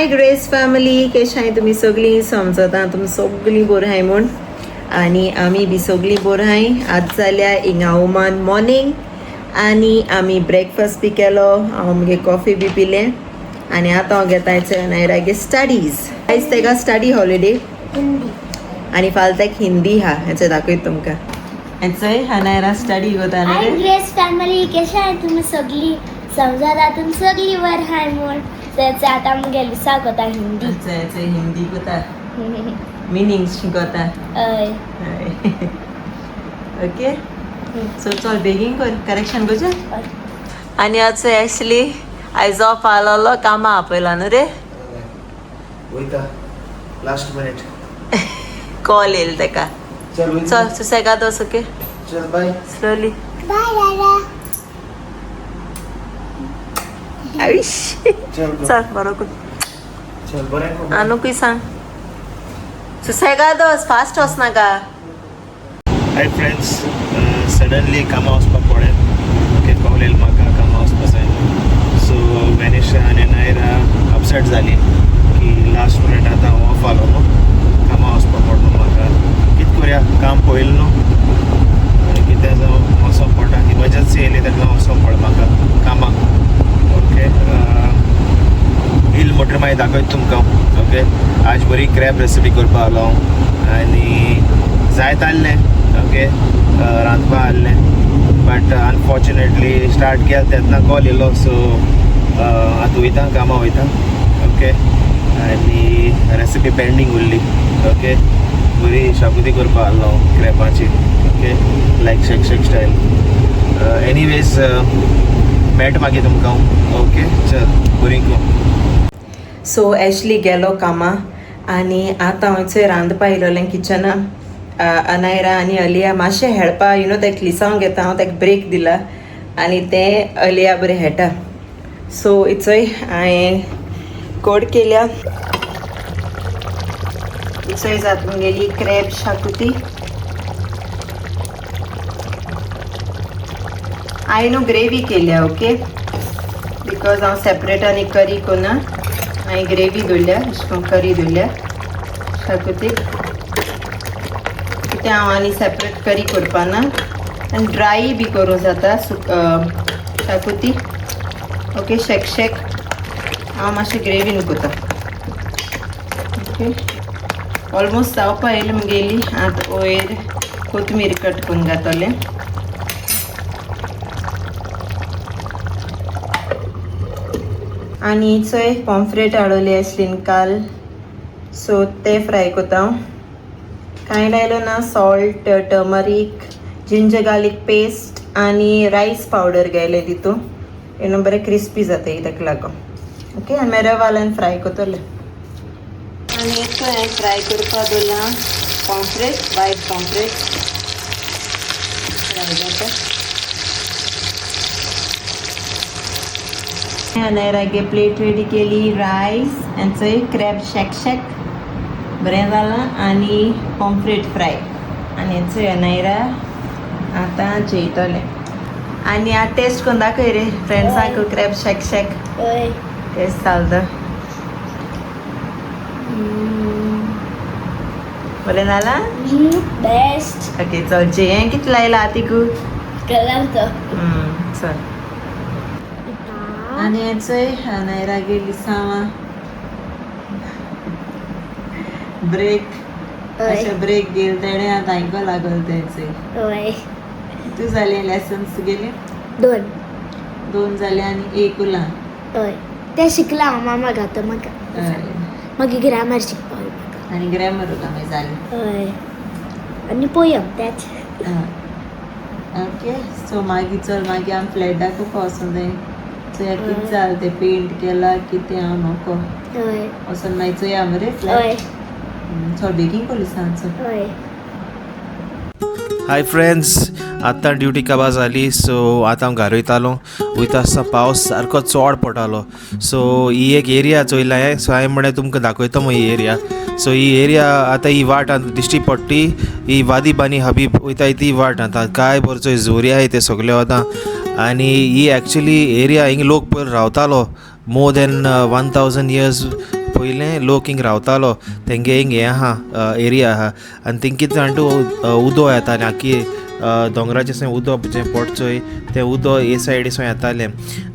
हाय grace family, कशें आहाय तुमी सगळीं? समजता तुमी सगळीं बरी आहाय म्हूण, आनी आमी बी सगळीं बरी आहाय. आज जाल्या हिंगा ओमान मॉर्निंग आनी आमी ब्रेकफास्ट बी केलो, हांव मुगे कॉफी बी पिलें आनी आतां हांव घेता नायरागे स्टडीज. आयज तेका स्टडी हॉलिडे आनी फाल्यां तेका हिंदी हा. हेचें दाखयता तुमकां. हेचंय हा नायरा स्टडी करता न्ही रे. ग्रेस फॅमिली, कशें आहाय तुमी सगळीं? समजता तुमी सगळीं बरी आहाय म्हूण. तेच आतां मुगे लिसा कोता हिंदी. हेचंय हिंदी कोता, मिनींग शिकोता. हय. ओके, सो चल बेगीन कर, करेक्शन करचें. आनी आजचो ॲशली आयज ऑफ आलोलो, कामां आपयला न्हू रे. वयता लास्ट मिनिट कॉल येयला तेका. चल सुसेगाद वच. ओके, चल बाय. स्लोली. बाय दादा. आयुष चल चल बरो कर. चल बरें. आनुकूय सांग. सुसेगाद वच, फास्ट वच नाका. हाय फ्रेंड्स, सडनली कामां वचपाक पडलें. ओके, कॉल येयलो म्हाका कामां वचपा जाय. सो वेनिशा आनी नायरा अपसेट जाली की लास्ट मिनिट आतां हांव ऑफ आलो न्हू, कामां वचपाक पडलो म्हाका. कितें करुया, काम पळयलें न्हू आनी कितें जावं वचोंक पडटा. इमर्जन्सी येयली तेन्ना वचोंक पडलें म्हाका कामाक. ओके, हिल मोटर मागीर दाखयता तुमकां. ओके, आज बरी क्रॅब रेसिपी करपा आलो हांव आनी जायत आहलें. ओके, रांदपा आहलें, बट अनफॉर्च्युनेटली स्टार्ट केलें तेन्ना कॉल येयलो. सो आतां वयता, कामां वयता. ओके, आनी रेसिपी पेंडींग उरली. ओके, बरी शाकुती करपा आहलो हांव क्रॅबाची. ओके, लायक शेक शेक स्टायल. एनीवेज मेळटा मागीर तुमकां. ओके, चल बरी गो. सो ॲशली गेलो कामां आनी आतां हांव थंय रांदपा येयलोलें किचनान. अनायरा आनी अलिया मातशें हेळपा तेका लिसांव घेता. हांव तेका ब्रेक दिला आनी तें अलिया बरें हेटा. सो इचोय हांवें कोड केल्या. इचोय जात मुगेली क्रॅब शाकुती. हांवें न्हू ग्रेवी केल्या. ओके, बिकॉज हांव सेपरेट आनी करी कोना, हांवें ग्रेवी दवरल्या, अशें करून करी दवरल्या शाकुतीक. कित्याक हांव आनी सेपरेट करी करपा ना आनी ड्राय बी करूं जाता शाकुती. ओके, शेक शेक हांव मातशें ग्रेवीन करता. ओके, ऑलमोस्ट जावपा येयली मुगेली. आतां वयर कोथमीर कट करून घातलें. आनी चोय पॉम्फ्रेट हाडोली आसलीन काल, सो ते फ्राय कोता हांव. कांय लायलो ना, salt, turmeric, ginger garlic paste आनी रायस पावडर घायले तितून. येनो बरें क्रिस्पी जाता ताका लागून. ओके, आनी मागीर रवा घालून फ्राय कोतले. आनी हांवें फ्राय करपा दवरला पॉम्फ्रेट, वायट पॉम्फ्रेट फ्राय जाता. नायरागे प्लेट रेडी केली. रायस हेंचोय क्रॅब शेक शेक बरें जालां आनी पॉम्फ्रेट फ्राय. आनी हेचोय नायरा आतां जेयतलें. आनी आतां टेस्ट करून दाखय रे फ्रेंड्साक क्रॅब शेक शेक. टेस्ट जाता बरें जालां. बेस्ट. ओके, चल जेय. कितलें लायला तिकू? कलर तो. चल. आनी हेचोय नायरागे लिसांवां ब्रेक. अशें ब्रेक घेल तेणें आतां आयको लागल तेचें. हय. तूं जालें लेसन्स तुगेले? 2 जाले आनी 1 उरलां. हय, तें शिकलां हांव मामा घातो म्हाका. मागीर ग्रामर शिकपा म्हाका. आनी ग्रॅमर उरलां मागीर जालें. हय, आनी पोयम तेच. ओके, सो मागीर चल मागीर आमी फ्लॅटाकू वचूं जाय. चोया कितें जालें तें पेंट केला कितें हांव नको हय. वचून मागीर चोया मरे हय. फ्लॅट. चल बेगीन कोली सांचो. हय. हाय फ्रेंड्स, आतां ड्युटी काबार जाली. सो आतां हांव घरा वयतालो. वयता आसतना पावस सारको चोड पडटालो. सो ही एक एरिया चोयला हांवें. सो हांवें म्हणलें तुमकां दाखयता ही एरिया. सो ही एरिया आतां ही वाट दिश्टी पडटी, ही वादी बानी हबीब वयता ती वाट. आतां काय बरो चोय जोरी आहाय ते सगळे वता. आनी ही एक्चुली एरिया हिंग लोक पयर रावतालो मोर देन 1000 years पयलें लोक हिंग रावतालो तेंगे हिंग हें आहा एरिया आहा आनी थिंग कितें जाण तूं उदो येतालें आख्खी दोंगराचें थंय उदो जें पडचोय तें उदो हे सायडीसून येतालें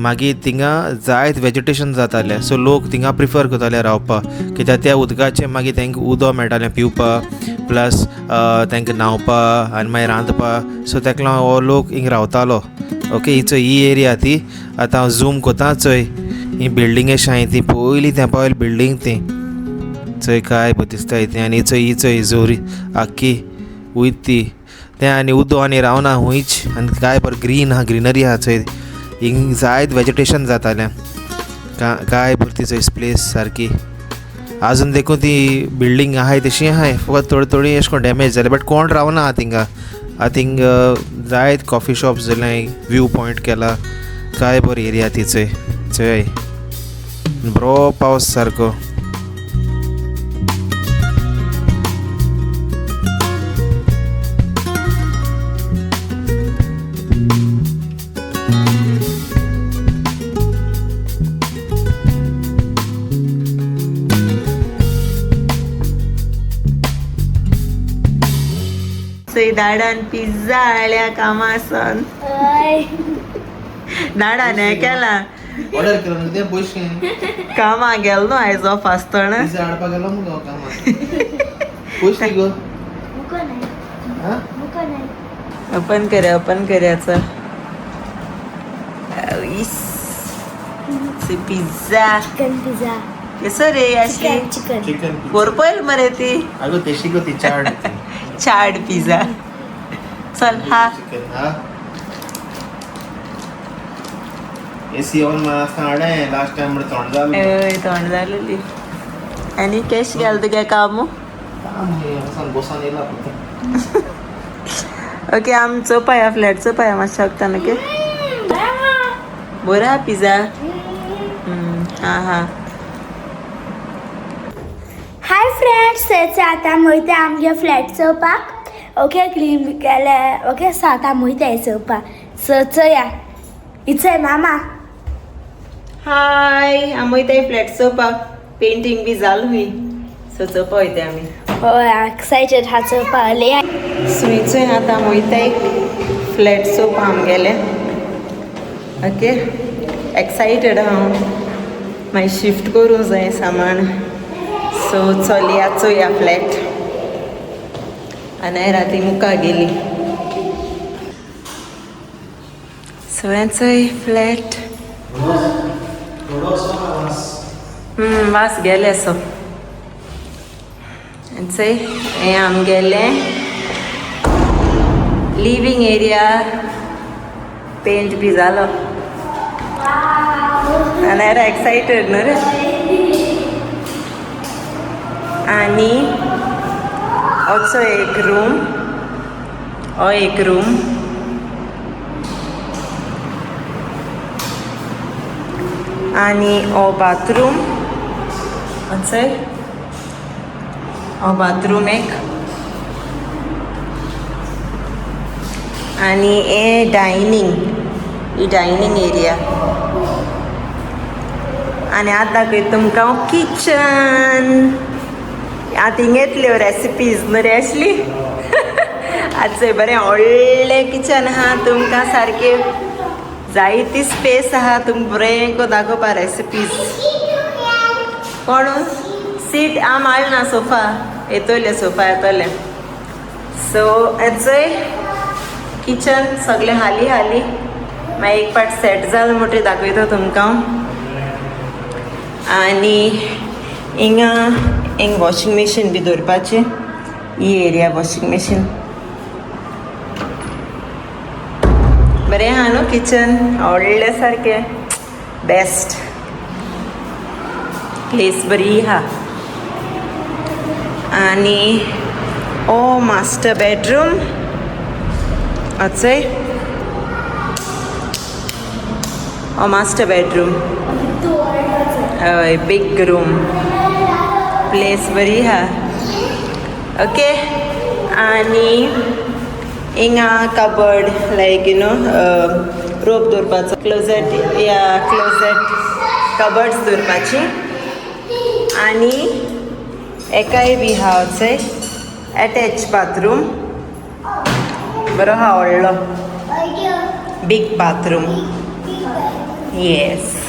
मागीर थिंगा जायत वेजिटेशन जातालें सो लोक थिंगा प्रिफर करताले रावपाक कित्याक त्या उदकाचें मागीर तांकां उदो मेळटालें पिवपाक प्लस तांकां न्हांवपाक आनी मागीर रांदपाक सो ताका लागून हो लोक हिंग रावतालो ओके ही एरिया ती आतां हांव झूम कोता चोय ही बिल्डींग अशी आहाय ती पयलीं तेंपा वयली बिल्डींग ती चोय काय दिसता ती आनी ही चोय जोरी आख्खी वयत ती तें आनी उदो आनी रावना हुंयच आनी काय बरें ग्रीन आहा ग्रिनरी आहा चोय हिंग जायत वेजिटेशन जातालें काय बरी ती चोय प्लेस सारकी आजून देखून ती बिल्डींग आहाय तशी आहाय फकत थोडी अशें करून डॅमेज जाले बट कोण रावना थिंगा थिंग जायत कॉफी शॉप्स जाल्याय व्यू पॉयंट केला काय बरी एरिया ती चोय बरो पावस सारको दाडान पिझ्झा हाडल्या कामासन दाडान हें केला ऑर्डर केलो ते पयशे कामाक गेलो न्हू आयज ऑफ आसतना पिझ्झा हाडपाक गेलो मुगो कामाक पयशे गो ओपन करया चल पिझ्झा चिकन पिझ्झा कसो रे आशी चिकन चिकन कोरपयल मरे ती आगो तेशी गो ती चाड चाड पिझ्झा चल हा चिकन हा एसी ऑन मारता हाडे लास्ट टाइम मरे तोंड जालो तोंड जालेली आनी केश गेल तुगे काम काम हे असन बसन येला फक्त ओके आम चोपाया फ्लॅट चोपाया मातशें शकता न्हू बरो हा पिझ्झा हा हाय फ्रेंड्स तेचे आतां वयता आमगे फ्लॅट चोवपाक ओके क्लीन केले ओके सो आतां वयता चोवपाक सो चोया इचय मामा हाय आमी वयताय फ्लॅट चोवपाक पेंटींग बी जाल हुई सो चोवपा वयताय आमी हय एक्सायटेड हा चोवपाक ले सुईचोय आतां वयताय फ्लॅट चोवपा आमगेले ओके एक्सायटेड हांव मागीर शिफ्ट करूं जाय सामान सो चलया चोया फ्लॅट आनी राती मुखार गेली सगळ्यांचोय फ्लॅट वास गेले सो चोय हें आमगेलें लिवींग एरिया पेंट बी जालो आनी एक्सायटेड न्हू रे आनी असो एक रूम हो एक रूम आनी हो बाथरूम चोय हो बाथरूम एक आनी हे डायनींग एरिया आनी आतां दाखयता तुमकां किचन आतां हिंग येतल्यो रेसिपीज न्हू रे आसली आतां चोय बरें व्हडलें किचन आहा तुमकां सारकें जायती स्पेस आहा तुमकां बरें को दाखोवपा रेसिपीज कोण सीट आम हाडना सोफा येतोले सोफा येतोले सो चोय किचन सगळें हाली मागीर एक पाट सेट जाल म्हणटा दाखयता तुमकां आनी हिंग वॉशिंग मशीन बी दवरपाची ही एरिया वॉशिंग मशीन बरें आहा न्हू किचन व्हडलें सारकें बेस्ट प्लेस बरी आहा आनी ओ मास्टर बेडरूम चोय ओ मास्टर बेडरूम हय बिग रूम प्लेस बरी आहा ओके आनी हिंगा कबर्ड लायक यू नो रोप दवरपाचो क्लोजेट या क्लोजेट कबर्ड्स दवरपाची आणि एकाय बी हा चंय अटॅच बाथरूम बरो हा व्हडलो big bathroom yes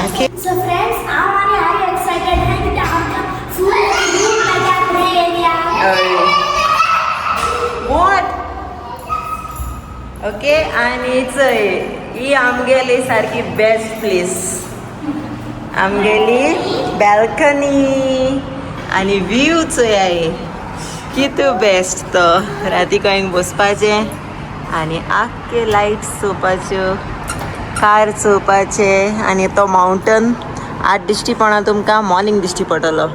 okay So friends, हांव आनी हारी एक्सायटेड आहाय कित्याक आमकां फूल रूम मेळटा प्ले एरिया. वॉट ओके आणि चंय ही आमगेली सारकी बेस्ट प्लेस आमगेली बॅल्कनी आणि व्यू चंय आहे कितू बेस्ट तो राती खंय बसपाचें आणि आख्खे लायट्स चोवपाच्यो कार चोवपाचे आणि तो माउंटन आज दिश्टी पडना तुमकां मॉर्निंग दिश्टी पडटलो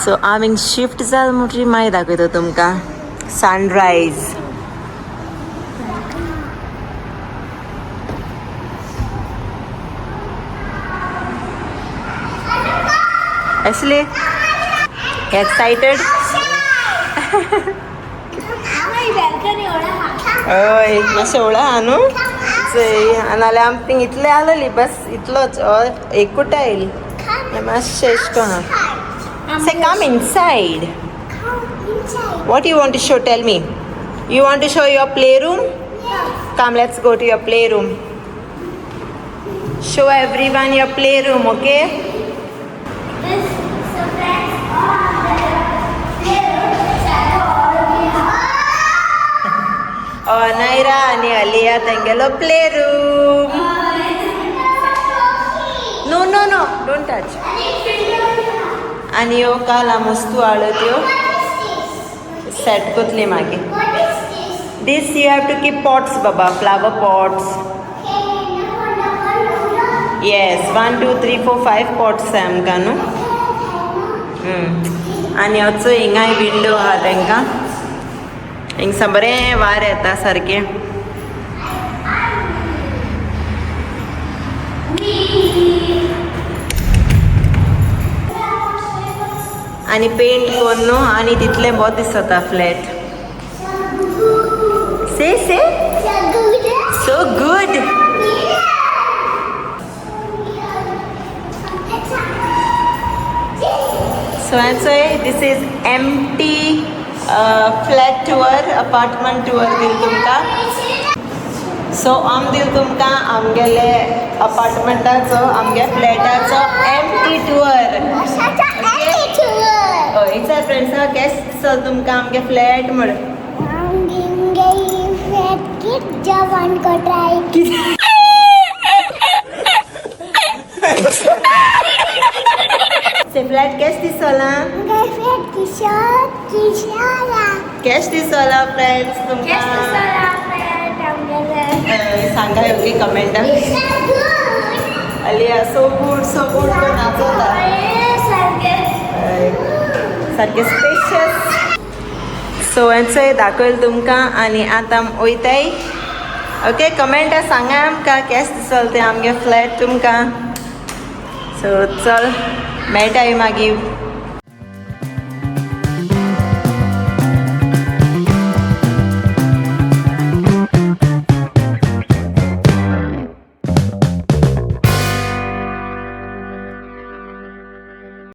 सो आमी शिफ्ट जाल म्हणटरी मागीर दाखयता तुमकां सनरायज असले एक्सायटेड हांव बॅल्कनी ओळा हय मातशें ओळा हा न्हू नाल्यार आमक इतलें आसलेली बस इतलोच एकूटा येयली मातशें एश कोना से come inside what you want to show tell me you want to show your play room come let's go to your play room show everyone your play room okay Naira आणि अलिया तेंगेलो play room no no no don't touch आणि ह्यो काल वस्तू हाडल्यो त्यो set कोतली मागीर दीस you have to keep pots बाबा फ्लावर पॉट्स येस 1 2 3 4 5 पॉट्स आहे आमकां न्हू आणि होचो हिंगाय विंडो आहा तांकां हिंगसा बरें वार येता सारकें आणि पेंट कोन्न न्हू आनी तितलें बोर दिसता flat say so good so this is empty flat tour apartment tour दिल तुमकां सो दिल तुमकां आमगेले अपार्टमेंटाचो आमगे फ्लॅटाचो एम्प्टी टूर विचार फ्रेंड्सा केस दिसलो तुमकां आमगे फ्लॅट म्हण जेवण कोट्राय से फ्लॅट केस दिसला केश दिसला फ्रेंड्स तुमकां सांगा योगी कमेंटान अलिया सो गुड तो नाचता सारकें स्पेशियस सो हेंचोय दाखयल तुमकां आनी आतां वयताय ओके कमेंटा सांगा आमकां केस दिसलें तें आमगे फ्लॅट तुमकां सो चल मेळटाय मागीर